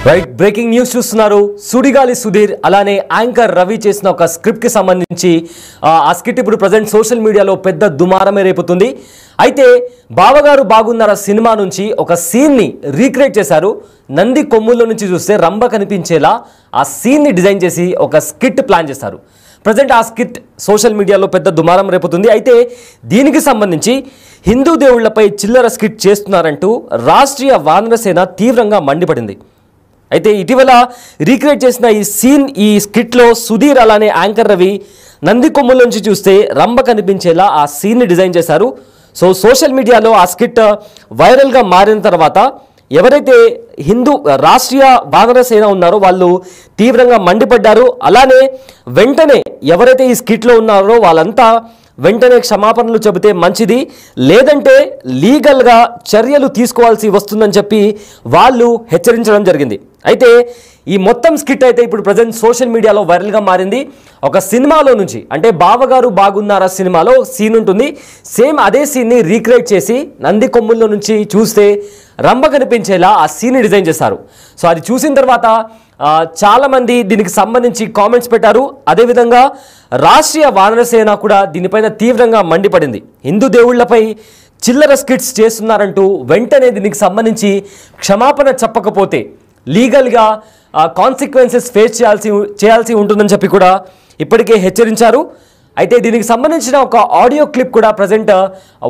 Right breaking news చూస్తున్నారు. సుడిగాలి సుధీర్ అలానే anchor Ravi చేసిన ఒక స్క్రిప్ట్ కి సంబంధించి ఆ స్క్రిప్ట్ ఇప్పుడు ప్రజెంట్ సోషల్ మీడియాలో పెద్ద దుమారమే రేపుతుంది. అయితే బావగారు బాగున్నారా సినిమా నుంచి ఒక సీన్ని రీక్రియేట్ చేశారు. నంది కొమ్ముల్లో నుంచి చూస్తే రంభ కనిపించేలా ఆ సీన్ని డిజైన్ చేసి ఒక స్కిట్ ప్లాన్ చేశారు. ప్రజెంట్ ఆ స్కిట్ సోషల్ మీడియాలో పెద్ద దుమారం రేపుతుంది. అయితే దీనికి సంబంధించి హిందూ దేవుళ్లపై చిల్లర స్కిట్ చేస్తున్నారంటూ రాష్ట్రీయ వానరసేన తీవ్రంగా మండిపడింది. అయితే ఇటీవల రీక్రియేట్ చేసిన ఈ స్కిట్లో సుధీర్ అలానే యాంకర్ రవి నంది కొమ్ముల నుంచి చూస్తే రంభ కనిపించేలా ఆ సీన్ని డిజైన్ చేశారు. సో సోషల్ మీడియాలో ఆ స్కిట్ వైరల్గా మారిన తర్వాత ఎవరైతే హిందూ రాష్ట్రీయ వానరసేన ఉన్నారో వాళ్ళు తీవ్రంగా మండిపడ్డారు. అలానే వెంటనే ఎవరైతే ఈ స్కిట్లో ఉన్నారో వాళ్ళంతా వెంటనే క్షమాపణలు చెబితే మంచిది, లేదంటే లీగల్గా చర్యలు తీసుకోవాల్సి వస్తుందని చెప్పి వాళ్ళు హెచ్చరించడం జరిగింది. అయితే ఈ మొత్తం స్కిట్ అయితే ఇప్పుడు ప్రజెంట్ సోషల్ మీడియాలో వైరల్గా మారింది. ఒక సినిమాలో నుంచి అంటే బావగారు బాగున్నారా సినిమాలో సీన్ ఉంటుంది, సేమ్ అదే సీన్ని రీక్రియేట్ చేసి నంది కొమ్ముల్లో నుంచి చూస్తే రంభ కనిపించేలా ఆ సీన్ని డిజైన్ చేశారు. సో అది చూసిన తర్వాత చాలామంది దీనికి సంబంధించి కామెంట్స్ పెట్టారు. అదేవిధంగా రాష్ట్రీయ వానరసేన కూడా దీనిపైన తీవ్రంగా మండిపడింది. హిందూ దేవుళ్లపై చిల్లర స్కిట్స్ చేస్తున్నారంటూ వెంటనే దీనికి సంబంధించి క్షమాపణ చెప్పకపోతే లీగల్గా కాన్సిక్వెన్సెస్ ఫేస్ చేయాల్సి ఉంటుందని చెప్పి కూడా ఇప్పటికే హెచ్చరించారు. అయితే దీనికి సంబంధించిన ఒక ఆడియో క్లిప్ కూడా ప్రజెంట్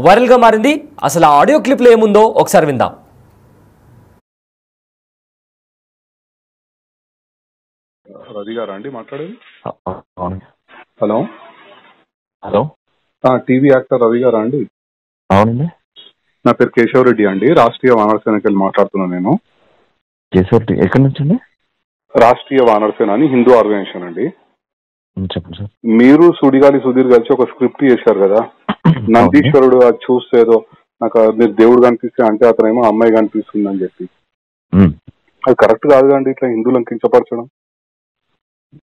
వైరల్గా మారింది. అసలు ఆ ఆడియో క్లిప్లో ఏముందో ఒకసారి విందాం. రవి గారా అండి మాట్లాడేది? Hello hello TV actor Ravi గారా అండి? అవునండి, నా పేరు కేశవ్ రెడ్డి అండి, రాష్ట్రీయ వానరసేనకి వెళ్ళి మాట్లాడుతున్నాను నేను. కేశవ్ రెడ్డి ఎక్కడి నుంచి అండి? రాష్ట్రీయ వానరసేన అని హిందూ ఆర్గనైజేషన్ అండి. చెప్పండి సార్. మీరు సుడిగాలి సుధీర్ కలిసి ఒక స్క్రిప్ట్ చేశారు కదా, నందీశ్వరుడు అది చూస్తే ఏదో నాకు మీరు దేవుడు కనిపిస్తే అంటే అతనేమో అమ్మాయి కనిపిస్తుంది అని చెప్పి, అది కరెక్ట్ కాదు అండి. ఇట్లా హిందువులను కించపరచడం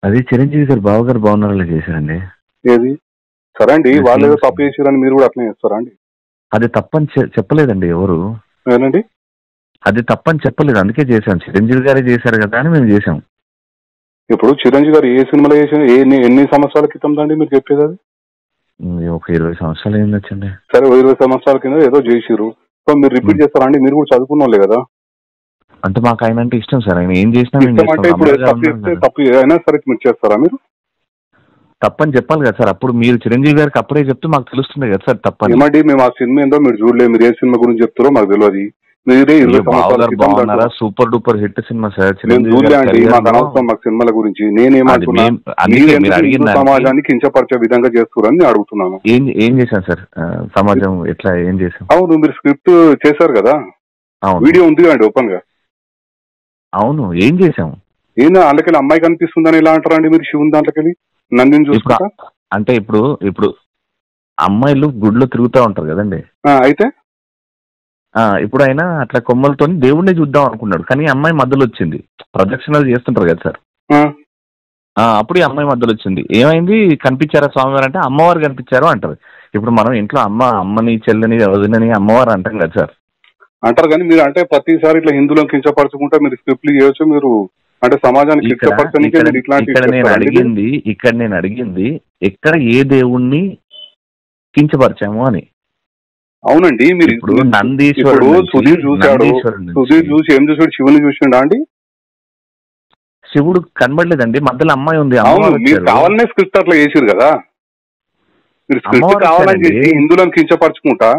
అది చిరంజీవి గారు బావగారు బాగున్నారా చేశారండి. ఏది సరే అండి, వాళ్ళు ఏదో తప్పు చేశారని మీరు కూడా అట్లా చేస్తారా అండి? అది తప్పని చెప్పలేదండి ఎవరు. ఏనండి అది తప్పని చెప్పలేదు, అందుకే చేశాం. చిరంజీవి గారే చేశారు కదా అని మేము చేసాం. ఇప్పుడు చిరంజీవి గారు ఏ సినిమాలో చేసిన ఎన్ని సంవత్సరాల క్రితం అండి మీరు చెప్పేది? అది ఒక 20 సంవత్సరాలు ఏం వచ్చండి. సరే 20 సంవత్సరాల కింద ఏదో చేసిరు, సో మీరు రిపీట్ చేస్తారా అండి? మీరు కూడా చదువుకున్న వాళ్ళే కదా. అంటే మాకు ఆయన అంటే ఇష్టం సార్, ఆయన ఏం చేసినా అంటే ఇప్పుడు తప్పు అయినా సరే మీరు చేస్తారా? మీరు తప్పని చెప్పాలి కదా సార్. అప్పుడు మీరు చిరంజీవి గారికి అప్పుడే చెప్తే మాకు తెలుస్తుంది కదా సార్ తప్పని. ఏమండి మేము ఆ సినిమా ఏందో మీరు చూడలేదు, మీరు ఏ సినిమా గురించి చెప్తారో మాకు తెలియదు. మీరే 20 సంవత్సరాల super duper hit cinema sir. చూడలేండి, మాకు అనవసరం మాకు సినిమాల గురించి. నేనేమంటున్నా సమాజాన్ని కించపరిచే విధంగా చేస్తున్నారని అడుగుతున్నాను. ఏం చేశాను సార్ సమాజం ఎట్లా ఏం చేశాం? అవును, మీరు స్క్రిప్ట్ చేశారు కదా, వీడియో ఉంది అండి ఓపెన్ గా. అవును, ఏం చేసాము? ఏనా అందుకెళ్ళి అమ్మాయి కనిపిస్తుందని ఎలా అంటారండి మీరు? శివుని దాంట్లోకెళ్ళి నందిని చూసుకుంటా అంటే ఇప్పుడు అమ్మాయిలు గుడిలో తిరుగుతూ ఉంటారు కదండి. అయితే ఇప్పుడు ఆయన అట్లా కొమ్మలతో దేవుడిని చూద్దాం అనుకున్నాడు, కానీ అమ్మాయి మధ్యలో వచ్చింది. ప్రదక్షిణలు చేస్తుంటారు కదా సార్, అప్పుడు ఈ అమ్మాయి మధ్యలో వచ్చింది. ఏమైంది, కనిపించారా స్వామివారు అంటే అమ్మవారు కనిపించారు అంటారు. ఇప్పుడు మనం ఇంట్లో అమ్మని చెల్లని వదినని అమ్మవారు అంటాం కదా సార్. అంటారు, కానీ మీరు అంటే ప్రతిసారి ఇట్లా హిందువులను కించపరచుకుంటే మీరు స్క్రిప్ట్లు చేయొచ్చు. మీరు అంటే సమాజానికి ఇక్కడ నేను అడిగింది ఎక్కడ ఏ దేవుణ్ణి కించపరిచాము అని. అవునండి, మీరు ఇప్పుడు నందీశ్వరుడు సుధీర్ చూశాడు, సుధీర్ చూసి ఏం చూసాడు? శివుని చూసిండా అండి? శివుడు కనబడలేదండి, మధ్యలో అమ్మాయి ఉంది. మీరు కావాలనే స్క్రిప్ట్ అట్లా చేసారు కదా, మీరు స్క్రిప్ట్ కావాలని చేసి హిందువులను కించపరచుకుంటా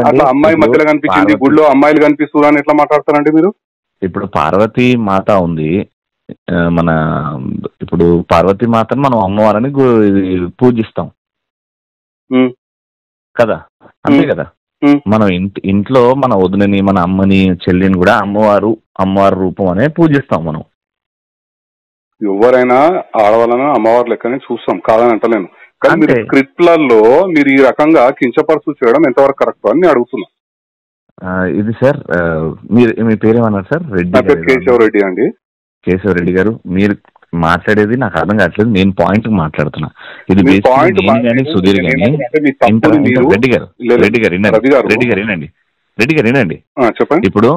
అట్లా అమ్మాయి మధ్యలో కనిపించింది, గుడిలో అమ్మాయిలు కనిపిస్తున్నారు అని ఎట్లా మాట్లాడతారండి మీరు? ఇప్పుడు పార్వతీ మాత ఉంది, ఇప్పుడు పార్వతీ మాతను మనం అమ్మవారిని పూజిస్తాం కదా, అంతే కదా. మనం ఇంట్లో మన వదినని మన అమ్మని చెల్లిని కూడా అమ్మవారి రూపం అనే పూజిస్తాం మనం. ఎవరైనా ఆడవాళ్ళని అమ్మవారి లెక్కనే చూస్తాం, కాదని అంటలేను. కానీ మీరు స్క్రిప్ట్లలో మీరు ఈ రకంగా కించపరుచు చేయడం ఎంతవరకు కరెక్ట్ అని అడుగుతున్నా. ఇది సార్ మీ పేరేమన్నారు సార్? రెడ్డి. కేశవ్ రెడ్డి అండి. కేశవ్ రెడ్డి గారు, మీరు మాట్లాడేది నాకు అర్థం కావట్లేదు. నేను పాయింట్ మాట్లాడుతున్నా. ఇది సుధీర్ గాని రెడ్డి గారు వినండి. చెప్పండి. ఇప్పుడు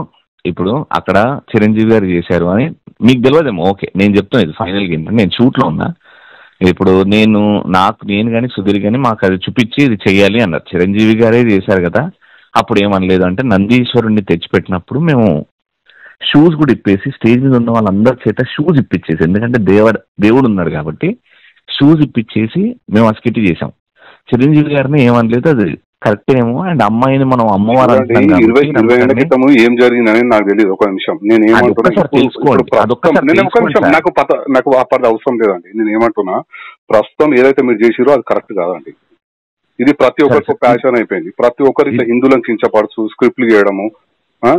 ఇప్పుడు అక్కడ చిరంజీవి గారు చేశారు అని మీకు తెలియదేమో, ఓకే నేను చెప్తాను ఇది ఫైనల్గా ఏంటంటే నేను షూట్లో ఉన్నా. ఇప్పుడు నేను కానీ సుధీర్ కానీ మాకు అది చూపించి ఇది చెయ్యాలి అన్నారు. చిరంజీవి గారే చేశారు కదా, అప్పుడు ఏమనలేదు. అంటే నందీశ్వరుణ్ణి తెచ్చిపెట్టినప్పుడు మేము షూస్ కూడా ఇప్పేసి స్టేజ్ మీద ఉన్న వాళ్ళందరి చేత షూస్ ఇప్పించేసి, ఎందుకంటే దేవుడు ఉన్నారు కాబట్టి షూస్ ఇప్పించేసి మేము ఆ స్కిట్ చేసాం. చిరంజీవి గారిని ఏమనలేదు, అది కరెక్ట్ ఏమో. అండ్ అమ్మాయిని మనం అమ్మవారు ఏం జరిగిందని నాకు తెలియదు. ఒక నిమిషం నేను నాకు అప్పటి అవసరం లేదండి. నేను ఏమంటున్నా, ప్రస్తుతం ఏదైతే మీరు చేసిరో అది కరెక్ట్ కాదండి. ఇది ప్రతి ఒక్కరికి ప్యాషన్ అయిపోయింది. ప్రతి ఒక్కరు ఇట్లా హిందువులను కించపడుచు స్క్రిప్ట్లు చేయడము,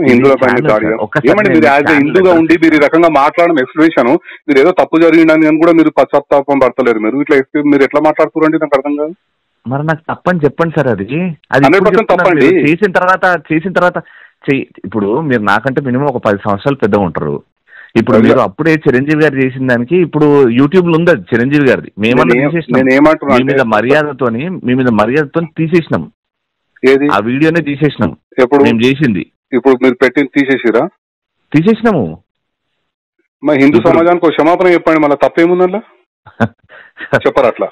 హిందువుల పైన దాడి. ఏమండి మీరు యాజ్ ఎ హిందూగా ఉండి మీరు ఈ రకంగా మాట్లాడడం ఎక్స్ప్లెనేషన్, మీరు ఏదో తప్పు జరిగిందని కూడా మీరు పశ్చాత్తాపం పడతలేరు. మీరు ఇట్లా మీరు ఎట్లా మాట్లాడుతున్నారండి నాకు అర్థం కాదు. మరి నాకు తప్పని చెప్పండి సార్. అది 100% తప్పండి. చేసిన తర్వాత ఇప్పుడు మీరు నాకంటే మినిమం ఒక 10 సంవత్సరాలు పెద్దగా ఉంటారు. ఇప్పుడు మీరు అప్పుడే చిరంజీవి గారు చేసిన దానికి ఇప్పుడు యూట్యూబ్ లో ఉంది చిరంజీవి గారిది. మేమన్నా తీసేసినాం, మీ మీద మర్యాదతో తీసేసినాం. ఆ వీడియోనే తీసేసినాం. ఎప్పుడు మేము చేసింది ఇప్పుడు మీరు పెట్టింది తీసేసినాము. మరి హిందూ సమాజానికి ఒక క్షమాపణ చెప్పండి, మళ్ళీ తప్పేముందల్లా చెప్పరు. అట్లా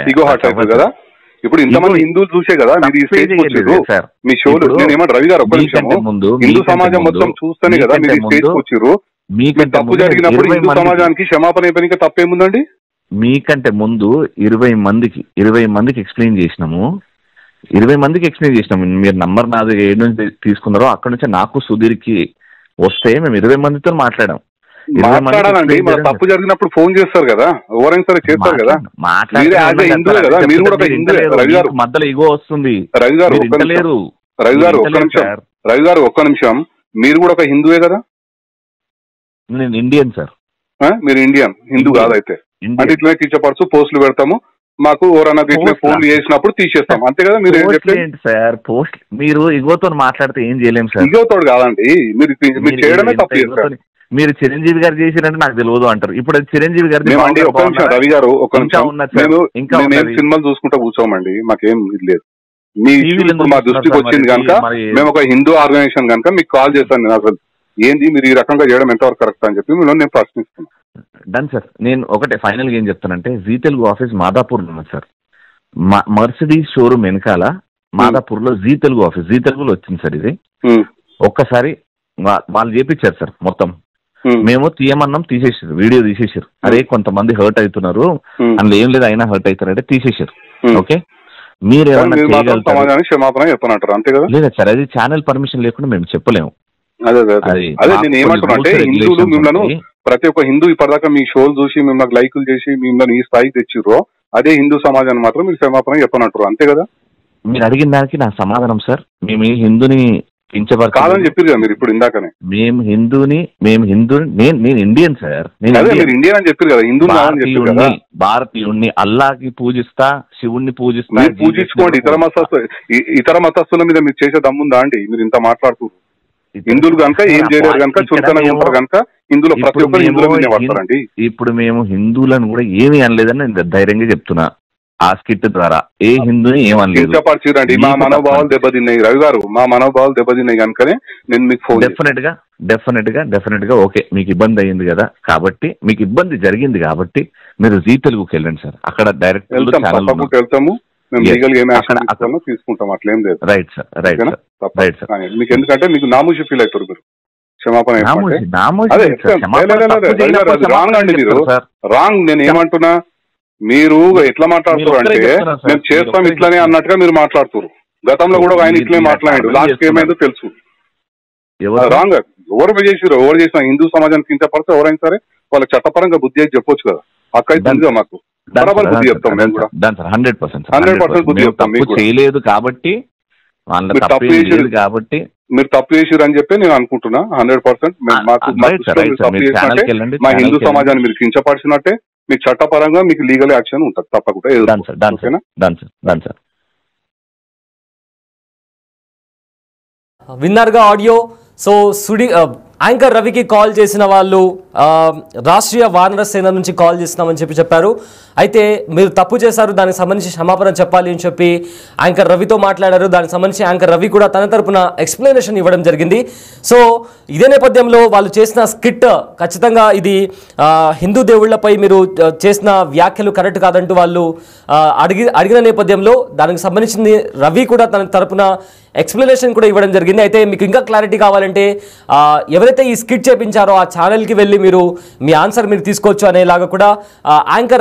ఇగో హార్ట్ అవుతుంది కదా. ఇప్పుడు ఇంతమంది హిందువులు చూసే కదా మీరు ఈ స్టేజ్ వచ్చారు మీ షోలు. నేను ఏమంటే రవి గారు ఒక్క నిమిషం, హిందూ సమాజం మొత్తం చూస్తేనే కదా మీరు ఈ స్టేజ్ వచ్చారు. మీకు తప్పు జరిగినప్పుడు హిందూ సమాజానికి క్షమాపణ చెప్పడానికి తప్పేముందండి? మీకంటే ముందు 20 మందికి ఎక్స్ప్లెయిన్ చేసినాము. 20 మందికి ఎక్స్ప్లెయిన్ చేసినాము. మీరు నంబర్ నాది ఏడు నుంచి తీసుకున్నారో అక్కడ నుంచి నాకు సుధీర్కి వస్తే మేము 20 మందితో మాట్లాడాం. మాట్లాడాలండి. మన తప్పు జరిగినప్పుడు ఫోన్ చేస్తారు కదా, ఎవరైనా సరే చేస్తారు కదా. హిందువే కదా, మీరు కూడా ఒక హిందువే. రవి గారు మధ్యలో ఇగో వస్తుంది. రవి గారు ఒక్క నిమిషం, మీరు కూడా ఒక హిందువే కదా? నేను ఇండియన్ సార్. మీరు ఇండియన్, హిందూ కాదైతే. అంటే ఇట్లనే కించపరచు పోస్టులు పెడతాము, మాకు ఎవరన్నా ఇట్లా ఫోన్లు చేసినప్పుడు తీసేస్తాం, అంతే కదా? మీరు ఏం చెప్పలేదు సార్. పోస్ట్ మీరు ఇగోతో మాట్లాడితే ఏం చేయలేము సార్. ఇగోతో కాదండి, మీరు చేయడమే తప్పు చేస్తారు. మీరు చిరంజీవి గారు చేసినట్టు నాకు తెలియదు అంటారు. ఇప్పుడు చిరంజీవి గారు రవి గారు ఒక నిమిషం సినిమాలు చూసుకుంటా కూర్చోమండి, మాకేం ఇది లేదు. మీ మా దృష్టికి వచ్చింది కనుక మేము ఒక హిందూ ఆర్గనైజేషన్ కనుక మీకు కాల్ చేశాను. నేను అసలు ఏంది మీరు ఈ రకంగా చేయడం ఎంతవరకు కరెక్ట్ అని చెప్పి నేను ప్రశ్నిస్తున్నాను. Done sir. నేను ఒకటే ఫైనల్ గా ఏం చెప్తానంటే, జీ తెలుగు ఆఫీస్ మాదాపూర్ లో ఉంది సార్. మర్సిడీస్ షోరూమ్ వెనకాల మాదాపూర్ లో జీ తెలుగు ఆఫీస్, జీ తెలుగులో వచ్చింది సార్ ఇది. ఒక్కసారి వాళ్ళు చేపించారు సార్ మొత్తం. మేము తీయమన్నాం, తీసేసారు, వీడియో తీసేసారు. అరే కొంతమంది హర్ట్ అవుతున్నారు, అందులో ఏం లేదు అయినా హర్ట్ అవుతారంటే తీసేసారు. ఓకే, మీరు ఏమన్నా క్షమాపణ చెప్పనంటారు అంతే కదా? లేదా సార్, అది ఛానల్ పర్మిషన్ లేకుండా మేము చెప్పలేము. అదే నేను ఏమంటున్నా, హిందువులు మిమ్మల్ని ప్రతి ఒక్క హిందూ ఇప్పటిదాకా మీ షోలు చూసి మిమ్మల్ని లైకులు చేసి మిమ్మల్ని ఈ స్థాయికి తెచ్చిర్రో, అదే హిందూ సమాజాన్ని మాత్రం మీరు క్షమాపణ చెప్పనంటారు అంతే కదా? మీరు అడిగిన దానికి నా సమాధానం సార్, మేము ఈ హిందూని కాదని చెప్పారు కదా మీరు ఇప్పుడు ఇందాకనే. మేము హిందూని నేను ఇండియన్ సార్. మీరు ఇండియన్ అని చెప్పారు కదా, హిందూ భారతీయుణ్ణి, అల్లాకి పూజిస్తా, శివుణ్ణి పూజిస్తా. పూజించుకోండి. ఇతర మతస్థుల మీద మీరు చేసే దమ్ముందా అండి? మీరు ఇంత మాట్లాడుతున్నారు. హిందువులు కనుక ఏం చేయలేరు కనుక, చులకనగా ఉంటారు కనుక హిందువులు ప్రతి ఒక్కరు హిందువుల మీద పడతారండి. ఇప్పుడు మేము హిందువులను కూడా ఏమీ అనలేదని నేను ధైర్యంగా చెప్తున్నా. ఆ స్కిట్ ద్వారా ఏ హిందూని ఏమనలేదు. మా మనోభావాలు దెబ్బతిన్నాయి రవి గారు, మా మనోభావాలు దెబ్బతిన్నాయి కనుకనే నేను మీకు ఫోన్. డెఫినెట్ గా ఓకే, మీకు ఇబ్బంది అయ్యింది కదా, కాబట్టి మీకు ఇబ్బంది జరిగింది కాబట్టి మీరు జీ తెలుగుకి వెళ్ళండి సార్. అక్కడ డైరెక్ట్ వెళ్తాము, తీసుకుంటాం, అట్లేం లేదు. Right sir, right sir. మీకు ఎందుకంటే మీకు నామూషి ఫీల్ అవుతారు మీరు. క్షమాపణ రాంగ్ అండి, మీరు రాంగ్. నేను ఏమంటున్నా, మీరు ఎట్లా మాట్లాడుతున్నారు అంటే మేము చేస్తాం ఇట్లానే అన్నట్టుగా మీరు మాట్లాడుతున్నారు. గతంలో కూడా ఆయన ఇట్లనే మాట్లాడాడు, లాస్ట్ ఏమైందో తెలుసు. రాంగ్. ఎవరు చేసినా హిందూ సమాజానికి కించపడితే ఎవరైనా సరే వాళ్ళకి చట్టపరంగా బుద్ధి అయితే చెప్పొచ్చు కదా. అక్కడ మాకు బరాబర్ బుద్ధి చెప్తాం మేము కూడా. 100% బుద్ధి చెప్తాం. చేయలేదు కాబట్టి మీరు తప్పు చేసిరు అని చెప్పి నేను అనుకుంటున్నా. 100% మా హిందూ సమాజాన్ని మీరు కించపరిచినట్టే, మీకు చట్టపరంగా మీకు లీగల్ యాక్షన్ ఉంటుంది తప్పకుండా. విన్నర్గా ఆడియో. సో యాంకర్ రవికి కాల్ చేసిన వాళ్ళు రాష్ట్రీయ వానర సేన నుంచి కాల్ చేస్తున్నామని చెప్పారు. అయితే మీరు తప్పు చేశారు, దానికి సంబంధించి క్షమాపణ చెప్పాలి అని చెప్పి యాంకర్ రవితో మాట్లాడారు. దానికి సంబంధించి యాంకర్ రవి కూడా తన తరపున ఎక్స్ప్లెనేషన్ ఇవ్వడం జరిగింది. సో ఇదే నేపథ్యంలో వాళ్ళు చేసిన స్కిట్ ఖచ్చితంగా ఇది హిందూ దేవుళ్లపై మీరు చేసిన వ్యాఖ్యలు కరెక్ట్ కాదంటూ వాళ్ళు అడిగిన నేపథ్యంలో దానికి సంబంధించింది రవి కూడా తన తరపున ఎక్స్ప్లెనేషన్ కూడా ఇవ్వడం జరిగింది. అయితే మీకు ఇంకా క్లారిటీ కావాలంటే ఎవరైతే ఈ స్కిట్ చేపించారో ఆ ఛానల్కి వెళ్ళి మీరు మీ ఆన్సర్ మీరు తీసుకోవచ్చు అనేలాగా కూడా యాంకర్